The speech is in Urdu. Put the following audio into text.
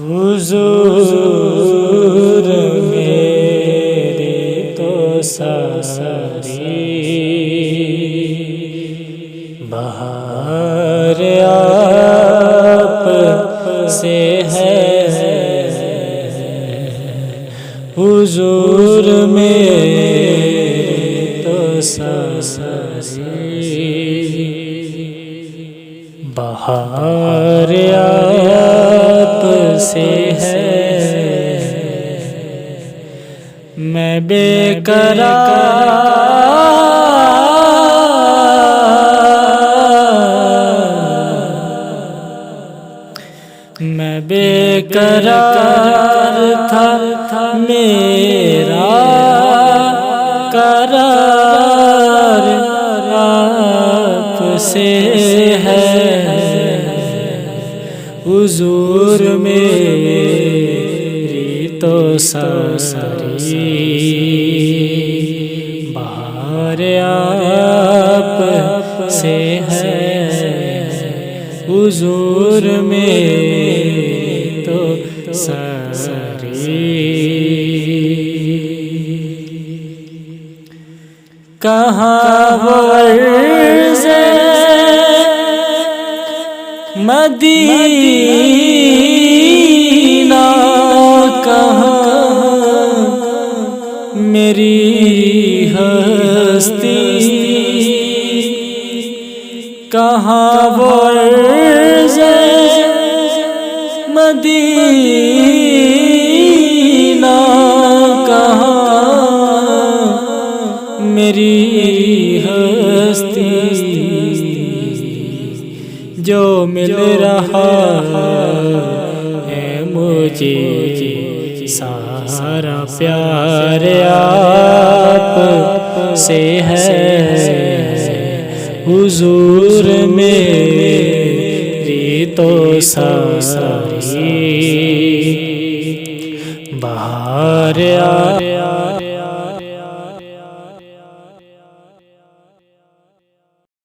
حضور میرے تو ساری بہار آپ سے ہے، حضور میرے تو ساری بہار آپ سے ہے، میں بے قرار تھا میرا قرار آپ سے ہے، حضور میری تو ساری بہار آپ سے ہے، حضور میری تو ساری کہاں وہ عرض مدینہ، کہاں میری ہستی، کہاں وہ عرض مدینہ، کہاں میری ہستی، جو مل رہا ہے مجھے سارا پیار آپ سے ہے، حضور میری تو ساری بہار آپ